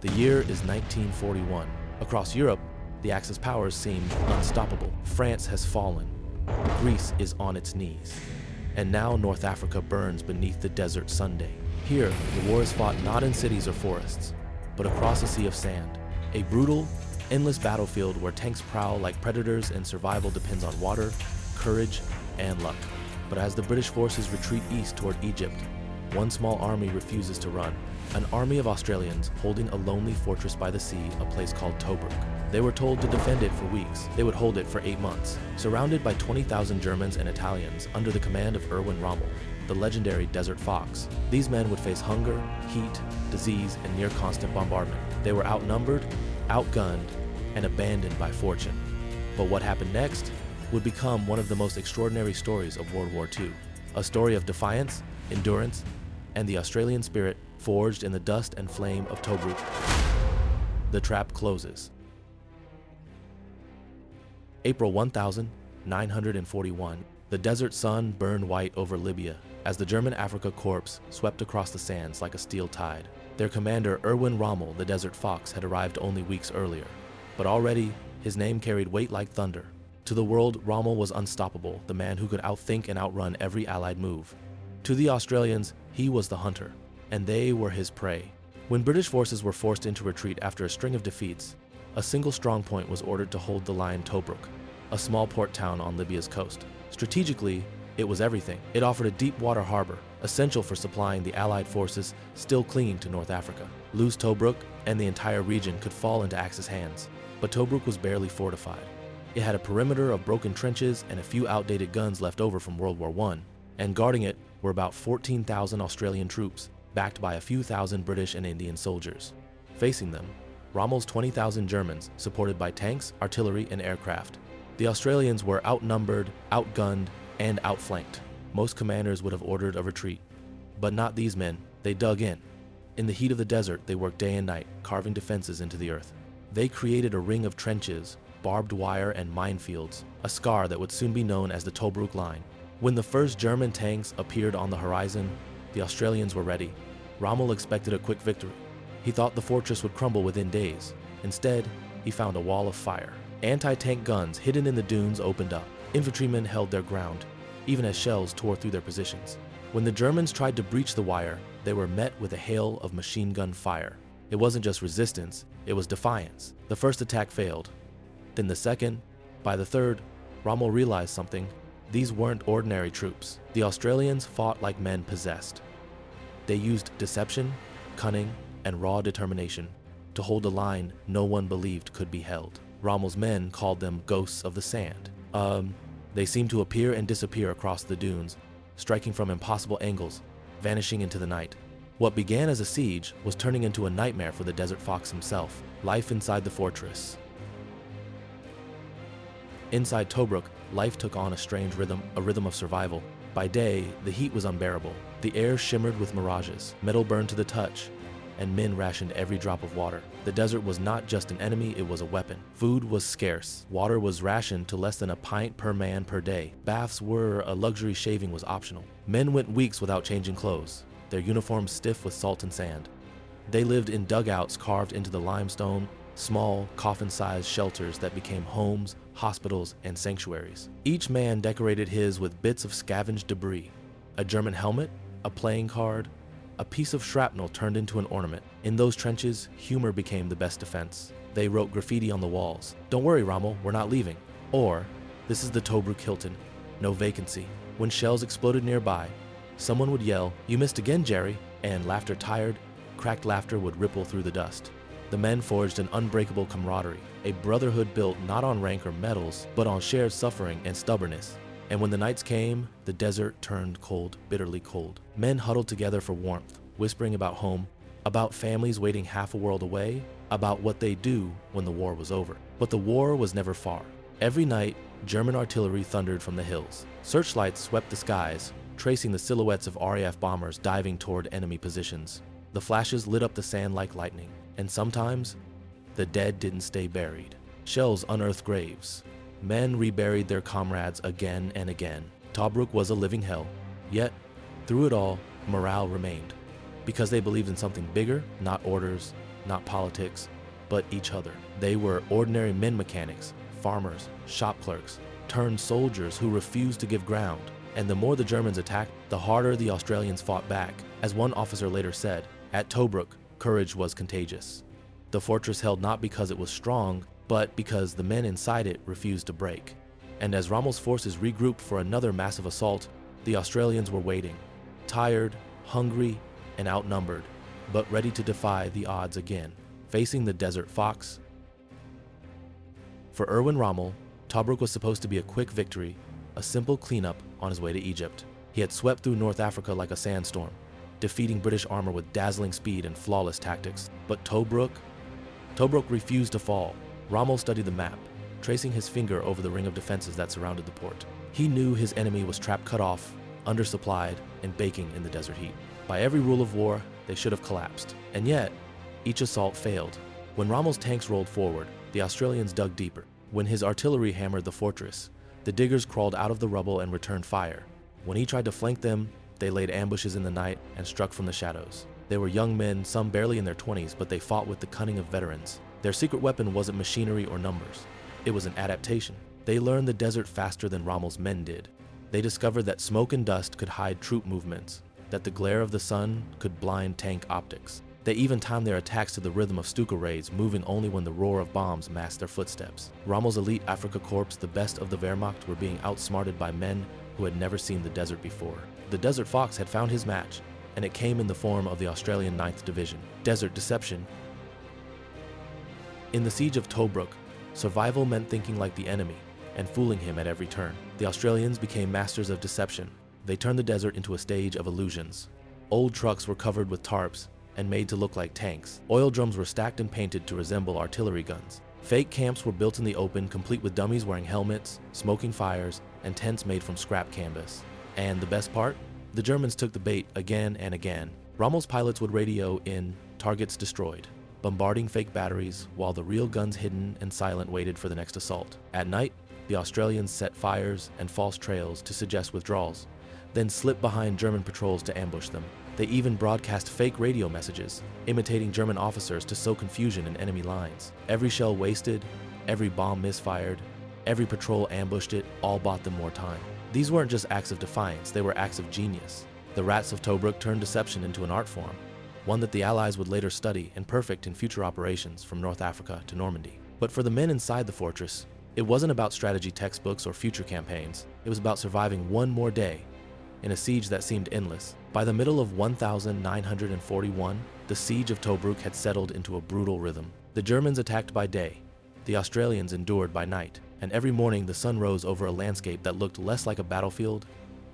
The year is 1941. Across Europe, the Axis powers seem unstoppable. France has fallen. Greece is on its knees. And now North Africa burns beneath the desert Sunday. Here, the war is fought not in cities or forests, but across a sea of sand. A brutal, endless battlefield where tanks prowl like predators and survival depends on water, courage, and luck. But as the British forces retreat east toward Egypt, one small army refuses to run. An army of Australians holding a lonely fortress by the sea, a place called Tobruk. They were told to defend it for weeks. They would hold it for 8 months. Surrounded by 20,000 Germans and Italians under the command of Erwin Rommel, the legendary Desert Fox, these men would face hunger, heat, disease, and near constant bombardment. They were outnumbered, outgunned, and abandoned by fortune. But what happened next would become one of the most extraordinary stories of World War II. A story of defiance, endurance, and the Australian spirit forged in the dust and flame of Tobruk. The trap closes. April 1941, the desert sun burned white over Libya as the German Afrika Korps swept across the sands like a steel tide. Their commander, Erwin Rommel, the Desert Fox, had arrived only weeks earlier, but already his name carried weight like thunder. To the world, Rommel was unstoppable, the man who could outthink and outrun every Allied move. To the Australians, he was the hunter, and they were his prey. When British forces were forced into retreat after a string of defeats, a single strongpoint was ordered to hold the line Tobruk, a small port town on Libya's coast. Strategically, it was everything. It offered a deep water harbor, essential for supplying the Allied forces still clinging to North Africa. Lose Tobruk, and the entire region could fall into Axis hands. But Tobruk was barely fortified. It had a perimeter of broken trenches and a few outdated guns left over from World War I, and guarding it were about 14,000 Australian troops, backed by a few thousand British and Indian soldiers. Facing them, Rommel's 20,000 Germans, supported by tanks, artillery, and aircraft. The Australians were outnumbered, outgunned, and outflanked. Most commanders would have ordered a retreat, but not these men. They dug in. In the heat of the desert, they worked day and night, carving defenses into the earth. They created a ring of trenches, barbed wire, and minefields, a scar that would soon be known as the Tobruk Line. When the first German tanks appeared on the horizon, the Australians were ready. Rommel expected a quick victory. He thought the fortress would crumble within days. Instead, he found a wall of fire. Anti-tank guns hidden in the dunes opened up. Infantrymen held their ground, even as shells tore through their positions. When the Germans tried to breach the wire, they were met with a hail of machine gun fire. It wasn't just resistance, it was defiance. The first attack failed. Then the second. By the third, Rommel realized something. These weren't ordinary troops. The Australians fought like men possessed. They used deception, cunning, and raw determination to hold a line no one believed could be held. Rommel's men called them ghosts of the sand. They seemed to appear and disappear across the dunes, striking from impossible angles, vanishing into the night. What began as a siege was turning into a nightmare for the Desert Fox himself. Life inside the fortress. Inside Tobruk, life took on a strange rhythm, a rhythm of survival. By day, the heat was unbearable. The air shimmered with mirages, metal burned to the touch, and men rationed every drop of water. The desert was not just an enemy, it was a weapon. Food was scarce. Water was rationed to less than a pint per man per day. Baths were a luxury, shaving was optional. Men went weeks without changing clothes, their uniforms stiff with salt and sand. They lived in dugouts carved into the limestone, small, coffin-sized shelters that became homes, hospitals, and sanctuaries. Each man decorated his with bits of scavenged debris, a German helmet, a playing card, a piece of shrapnel turned into an ornament. In those trenches, humor became the best defense. They wrote graffiti on the walls. "Don't worry, Rommel, we're not leaving." Or, "This is the Tobruk Hilton. No vacancy." When shells exploded nearby, someone would yell, "You missed again, Jerry," and cracked laughter would ripple through the dust. The men forged an unbreakable camaraderie, a brotherhood built not on rank or medals, but on shared suffering and stubbornness. And when the nights came, the desert turned cold, bitterly cold. Men huddled together for warmth, whispering about home, about families waiting half a world away, about what they'd do when the war was over. But the war was never far. Every night, German artillery thundered from the hills. Searchlights swept the skies, tracing the silhouettes of RAF bombers diving toward enemy positions. The flashes lit up the sand like lightning, and sometimes, the dead didn't stay buried. Shells unearthed graves. Men reburied their comrades again and again. Tobruk was a living hell, yet, through it all, morale remained. Because they believed in something bigger, not orders, not politics, but each other. They were ordinary men mechanics, farmers, shop clerks, turned soldiers who refused to give ground. And the more the Germans attacked, the harder the Australians fought back. As one officer later said, at Tobruk, courage was contagious. The fortress held not because it was strong, but because the men inside it refused to break. And as Rommel's forces regrouped for another massive assault, the Australians were waiting, tired, hungry, and outnumbered, but ready to defy the odds again, facing the Desert Fox. For Erwin Rommel, Tobruk was supposed to be a quick victory, a simple cleanup on his way to Egypt. He had swept through North Africa like a sandstorm, defeating British armor with dazzling speed and flawless tactics. But Tobruk refused to fall. Rommel studied the map, tracing his finger over the ring of defenses that surrounded the port. He knew his enemy was trapped cut off, undersupplied, and baking in the desert heat. By every rule of war, they should have collapsed. And yet, each assault failed. When Rommel's tanks rolled forward, the Australians dug deeper. When his artillery hammered the fortress, the diggers crawled out of the rubble and returned fire. When he tried to flank them, they laid ambushes in the night and struck from the shadows. They were young men, some barely in their 20s, but they fought with the cunning of veterans. Their secret weapon wasn't machinery or numbers. It was an adaptation. They learned the desert faster than Rommel's men did. They discovered that smoke and dust could hide troop movements, that the glare of the sun could blind tank optics. They even timed their attacks to the rhythm of Stuka raids, moving only when the roar of bombs masked their footsteps. Rommel's elite Afrika Korps, the best of the Wehrmacht, were being outsmarted by men who had never seen the desert before. The Desert Fox had found his match, and it came in the form of the Australian 9th Division. Desert deception. In the siege of Tobruk, survival meant thinking like the enemy and fooling him at every turn. The Australians became masters of deception. They turned the desert into a stage of illusions. Old trucks were covered with tarps and made to look like tanks. Oil drums were stacked and painted to resemble artillery guns. Fake camps were built in the open, complete with dummies wearing helmets, smoking fires, and tents made from scrap canvas. And the best part? The Germans took the bait again and again. Rommel's pilots would radio in "targets destroyed," bombarding fake batteries while the real guns hidden and silent waited for the next assault. At night, the Australians set fires and false trails to suggest withdrawals, then slipped behind German patrols to ambush them. They even broadcast fake radio messages, imitating German officers to sow confusion in enemy lines. Every shell wasted, every bomb misfired, every patrol ambushed it, all bought them more time. These weren't just acts of defiance, they were acts of genius. The rats of Tobruk turned deception into an art form, one that the Allies would later study and perfect in future operations from North Africa to Normandy. But for the men inside the fortress, it wasn't about strategy textbooks or future campaigns. It was about surviving one more day in a siege that seemed endless. By the middle of 1941, the siege of Tobruk had settled into a brutal rhythm. The Germans attacked by day, the Australians endured by night, and every morning the sun rose over a landscape that looked less like a battlefield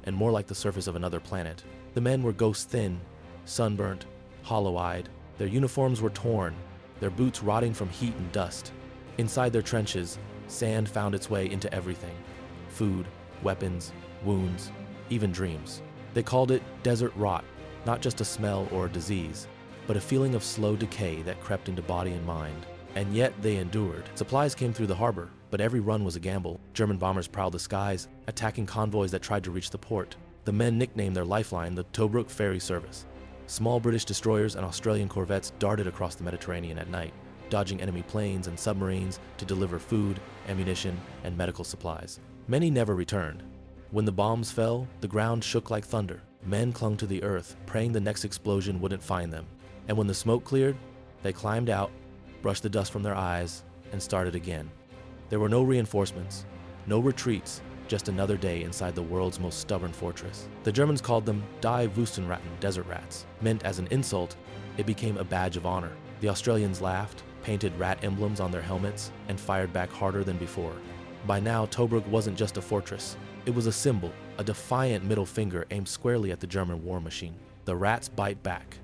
and more like the surface of another planet. The men were ghost-thin, sunburnt, hollow-eyed. Their uniforms were torn, their boots rotting from heat and dust. Inside their trenches, sand found its way into everything: food, weapons, wounds, even dreams. They called it desert rot, not just a smell or a disease, but a feeling of slow decay that crept into body and mind. And yet they endured. Supplies came through the harbor, but every run was a gamble. German bombers prowled the skies, attacking convoys that tried to reach the port. The men nicknamed their lifeline the Tobruk Ferry Service. Small British destroyers and Australian corvettes darted across the Mediterranean at night, dodging enemy planes and submarines to deliver food, ammunition, and medical supplies. Many never returned. When the bombs fell, the ground shook like thunder. Men clung to the earth, praying the next explosion wouldn't find them. And when the smoke cleared, they climbed out, brushed the dust from their eyes, and started again. There were no reinforcements, no retreats, just another day inside the world's most stubborn fortress. The Germans called them Die Wüstenratten, desert rats. Meant as an insult, it became a badge of honor. The Australians laughed, painted rat emblems on their helmets, and fired back harder than before. By now, Tobruk wasn't just a fortress. It was a symbol, a defiant middle finger aimed squarely at the German war machine. The rats bite back.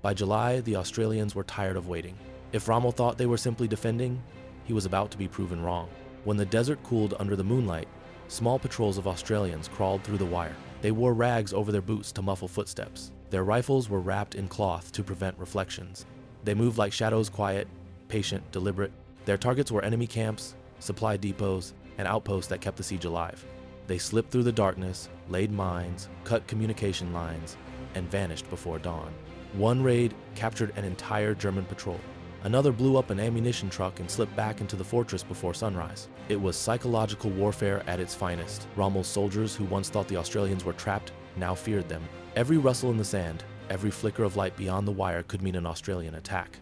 By July, the Australians were tired of waiting. If Rommel thought they were simply defending, he was about to be proven wrong. When the desert cooled under the moonlight, small patrols of Australians crawled through the wire. They wore rags over their boots to muffle footsteps. Their rifles were wrapped in cloth to prevent reflections. They moved like shadows, quiet, patient, deliberate. Their targets were enemy camps, supply depots, and outposts that kept the siege alive. They slipped through the darkness, laid mines, cut communication lines, and vanished before dawn. One raid captured an entire German patrol. Another blew up an ammunition truck and slipped back into the fortress before sunrise. It was psychological warfare at its finest. Rommel's soldiers, who once thought the Australians were trapped, now feared them. Every rustle in the sand, every flicker of light beyond the wire could mean an Australian attack.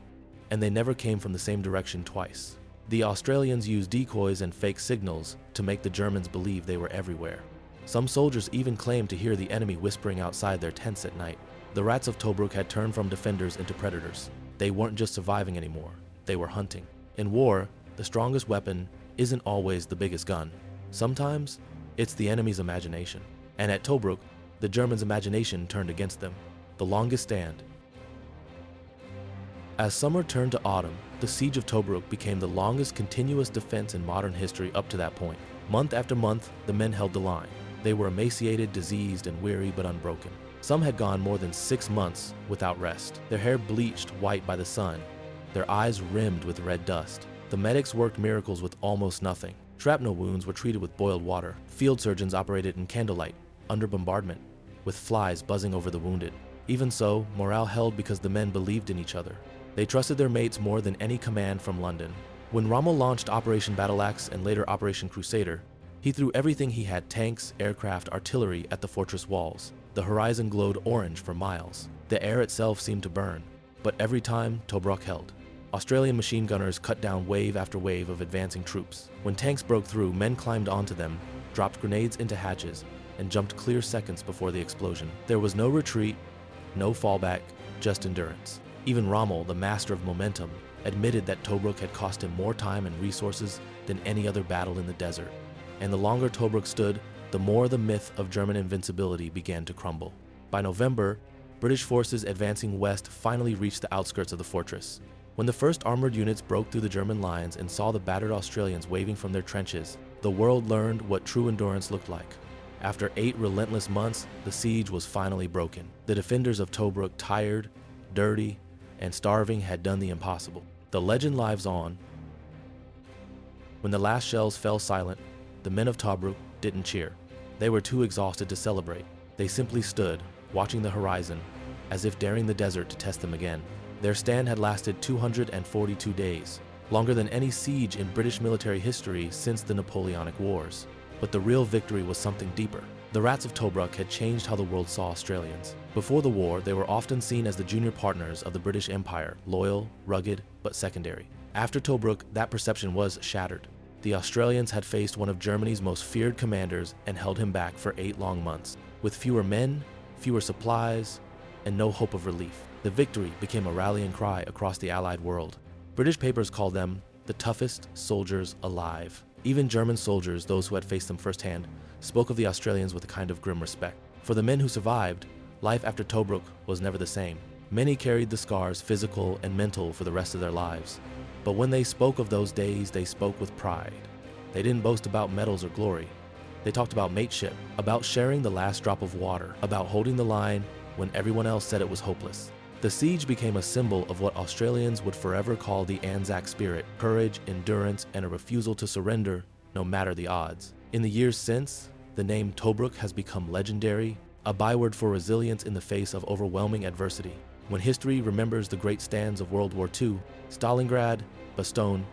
And they never came from the same direction twice. The Australians used decoys and fake signals to make the Germans believe they were everywhere. Some soldiers even claimed to hear the enemy whispering outside their tents at night. The rats of Tobruk had turned from defenders into predators. They weren't just surviving anymore, they were hunting. In war, the strongest weapon isn't always the biggest gun. Sometimes, it's the enemy's imagination. And at Tobruk, the Germans' imagination turned against them. The longest stand. As summer turned to autumn, the siege of Tobruk became the longest continuous defense in modern history up to that point. Month after month, the men held the line. They were emaciated, diseased, and weary, but unbroken. Some had gone more than 6 months without rest, their hair bleached white by the sun, their eyes rimmed with red dust. The medics worked miracles with almost nothing. Shrapnel wounds were treated with boiled water. Field surgeons operated in candlelight, under bombardment, with flies buzzing over the wounded. Even so, morale held because the men believed in each other. They trusted their mates more than any command from London. When Rommel launched Operation Battleaxe and later Operation Crusader, he threw everything he had: tanks, aircraft, artillery at the fortress walls. The horizon glowed orange for miles. The air itself seemed to burn. But every time, Tobruk held. Australian machine gunners cut down wave after wave of advancing troops. When tanks broke through, men climbed onto them, dropped grenades into hatches, and jumped clear seconds before the explosion. There was no retreat, no fallback, just endurance. Even Rommel, the master of momentum, admitted that Tobruk had cost him more time and resources than any other battle in the desert. And the longer Tobruk stood, the more the myth of German invincibility began to crumble. By November, British forces advancing west finally reached the outskirts of the fortress. When the first armored units broke through the German lines and saw the battered Australians waving from their trenches, the world learned what true endurance looked like. After 8 relentless months, the siege was finally broken. The defenders of Tobruk, tired, dirty, and starving, had done the impossible. The legend lives on. When the last shells fell silent, the men of Tobruk didn't cheer. They were too exhausted to celebrate. They simply stood, watching the horizon, as if daring the desert to test them again. Their stand had lasted 242 days, longer than any siege in British military history since the Napoleonic Wars. But the real victory was something deeper. The rats of Tobruk had changed how the world saw Australians. Before the war, they were often seen as the junior partners of the British Empire, loyal, rugged, but secondary. After Tobruk, that perception was shattered. The Australians had faced one of Germany's most feared commanders and held him back for 8 long months. With fewer men, fewer supplies, and no hope of relief, the victory became a rallying cry across the Allied world. British papers called them the toughest soldiers alive. Even German soldiers, those who had faced them firsthand, spoke of the Australians with a kind of grim respect. For the men who survived, life after Tobruk was never the same. Many carried the scars, physical and mental, for the rest of their lives. But when they spoke of those days, they spoke with pride. They didn't boast about medals or glory. They talked about mateship, about sharing the last drop of water, about holding the line when everyone else said it was hopeless. The siege became a symbol of what Australians would forever call the Anzac spirit: courage, endurance, and a refusal to surrender no matter the odds. In the years since, the name Tobruk has become legendary, a byword for resilience in the face of overwhelming adversity. When history remembers the great stands of World War II, Stalingrad, Bastogne,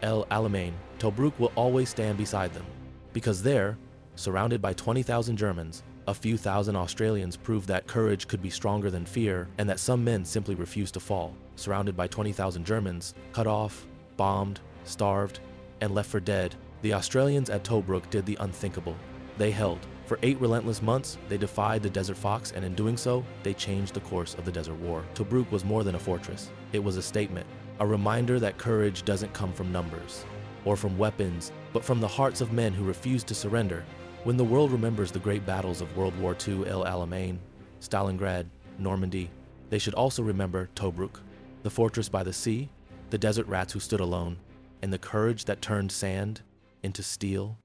El Alamein, Tobruk will always stand beside them. Because there, surrounded by 20,000 Germans, a few thousand Australians proved that courage could be stronger than fear, and that some men simply refused to fall. Surrounded by 20,000 Germans, cut off, bombed, starved, and left for dead, the Australians at Tobruk did the unthinkable. They held. For 8 relentless months, they defied the Desert Fox, and in doing so, they changed the course of the Desert War. Tobruk was more than a fortress. It was a statement, a reminder that courage doesn't come from numbers or from weapons, but from the hearts of men who refused to surrender. When the world remembers the great battles of World War II, El Alamein, Stalingrad, Normandy, they should also remember Tobruk, the fortress by the sea, the desert rats who stood alone, and the courage that turned sand into steel.